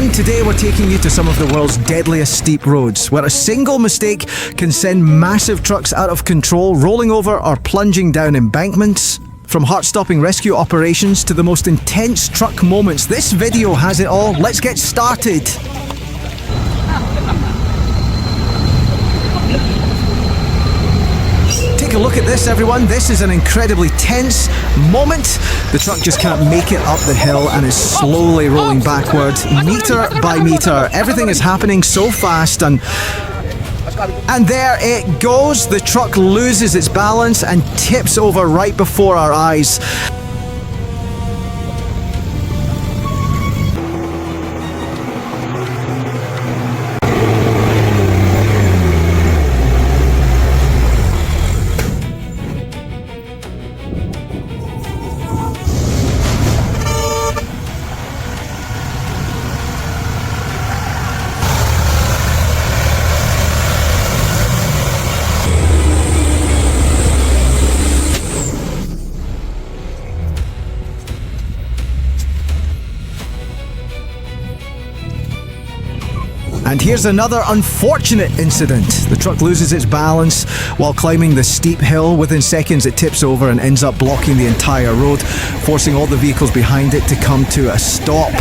everyone, today we're taking you to some of the world's deadliest steep roads, where a single mistake can send massive trucks out of control, rolling over or plunging down embankments. From heart-stopping rescue operations to the most intense truck moments, this video has it all. Let's get started. Take a look at this, everyone. This is an incredibly tense moment. The truck just can't make it up the hill and is slowly rolling backward, meter by meter. Everything is happening so fast, and there it goes. The truck loses its balance and tips over right before our eyes. And here's another unfortunate incident. The truck loses its balance while climbing the steep hill. Within seconds it tips over and ends up blocking the entire road, forcing all the vehicles behind it to come to a stop.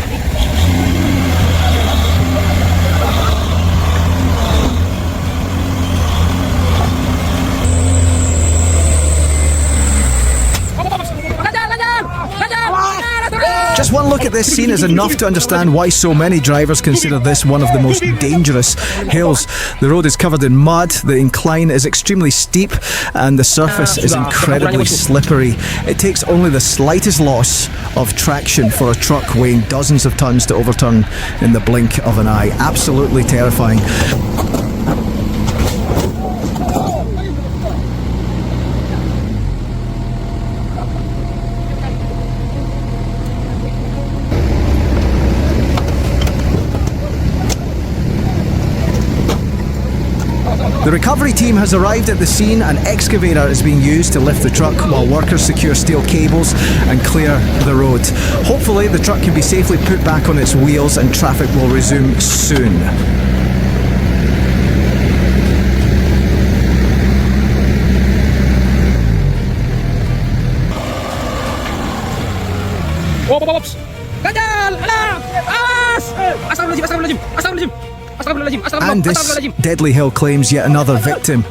Just one look at this scene is enough to understand why so many drivers consider this one of the most dangerous hills. The road is covered in mud, the incline is extremely steep, and the surface is incredibly slippery. It takes only the slightest loss of traction for a truck weighing dozens of tons to overturn in the blink of an eye. Absolutely terrifying. The recovery team has arrived at the scene. An excavator is being used to lift the truck while workers secure steel cables and clear the road. Hopefully the truck can be safely put back on its wheels and traffic will resume soon. And this deadly hill claims yet another victim.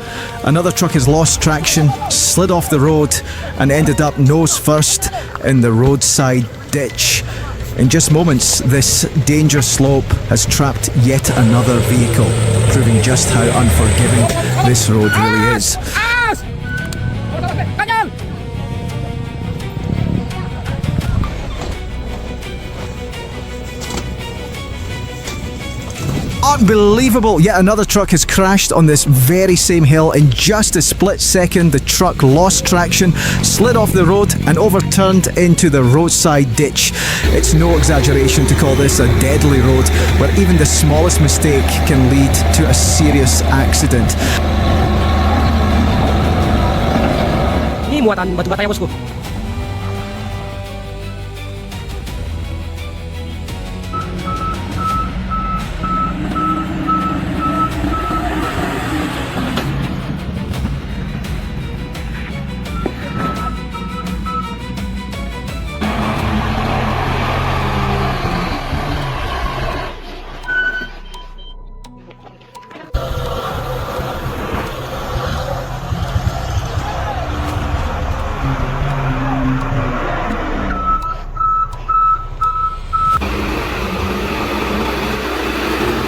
Another truck has lost traction, slid off the road and ended up nose first in the roadside ditch. In just moments, this dangerous slope has trapped yet another vehicle, proving just how unforgiving this road really is. Unbelievable! Yet another truck has crashed on this very same hill. In just a split second, the truck lost traction, slid off the road and overturned into the roadside ditch. It's no exaggeration to call this a deadly road, where even the smallest mistake can lead to a serious accident. Ini muatan batu bata ya bosku.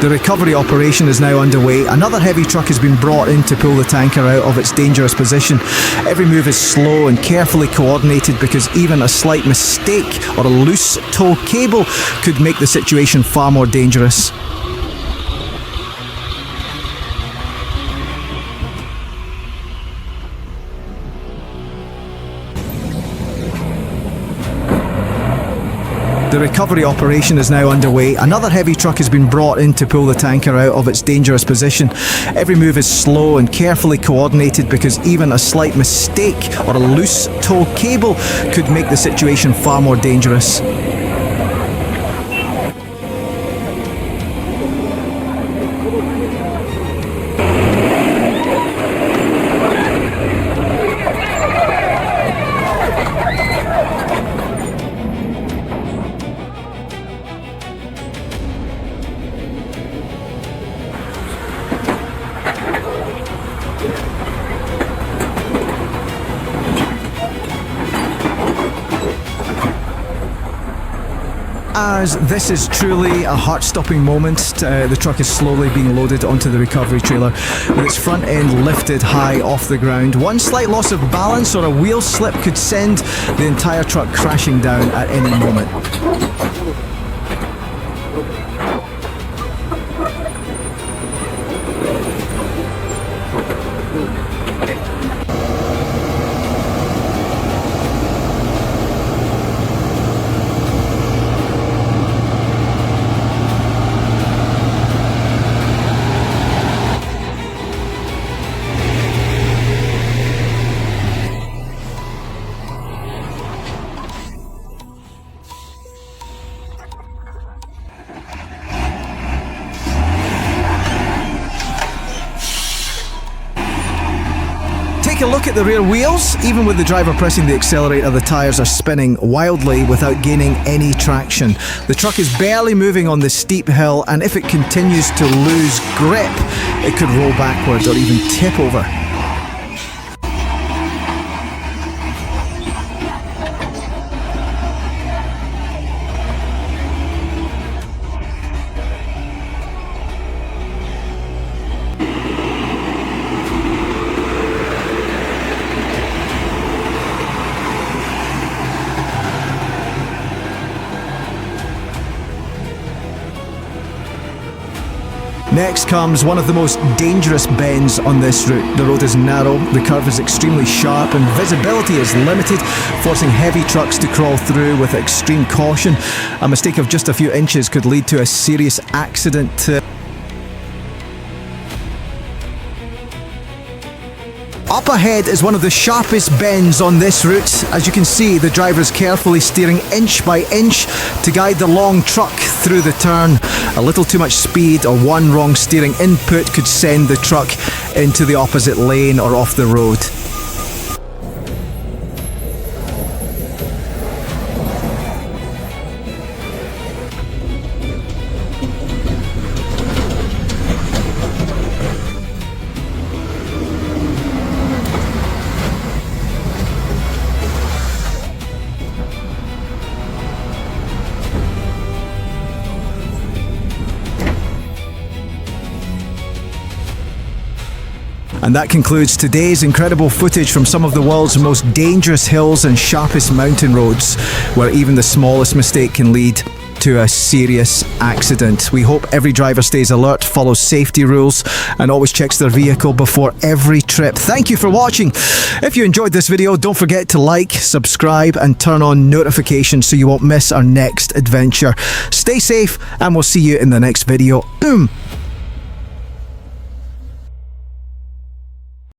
The recovery operation is now underway. Another heavy truck has been brought in to pull the tanker out of its dangerous position. Every move is slow and carefully coordinated because even a slight mistake or a loose tow cable could make the situation far more dangerous. The recovery operation is now underway. Another heavy truck has been brought in to pull the tanker out of its dangerous position. Every move is slow and carefully coordinated because even a slight mistake or a loose tow cable could make the situation far more dangerous. As this is truly a heart-stopping moment, the truck is slowly being loaded onto the recovery trailer with its front end lifted high off the ground. One slight loss of balance or a wheel slip could send the entire truck crashing down at any moment. Take a look at the rear wheels. Even with the driver pressing the accelerator, the tyres are spinning wildly without gaining any traction. The truck is barely moving on this steep hill, and if it continues to lose grip, it could roll backwards or even tip over. Next comes one of the most dangerous bends on this route. The road is narrow, the curve is extremely sharp, and visibility is limited, forcing heavy trucks to crawl through with extreme caution. A mistake of just a few inches could lead to a serious accident. Up ahead is one of the sharpest bends on this route. As you can see, the driver is carefully steering inch by inch to guide the long truck through the turn. A little too much speed or one wrong steering input could send the truck into the opposite lane or off the road. And that concludes today's incredible footage from some of the world's most dangerous hills and sharpest mountain roads, where even the smallest mistake can lead to a serious accident. We hope every driver stays alert, follows safety rules, and always checks their vehicle before every trip. Thank you for watching. If you enjoyed this video, don't forget to like, subscribe, and turn on notifications so you won't miss our next adventure. Stay safe, and we'll see you in the next video. Boom!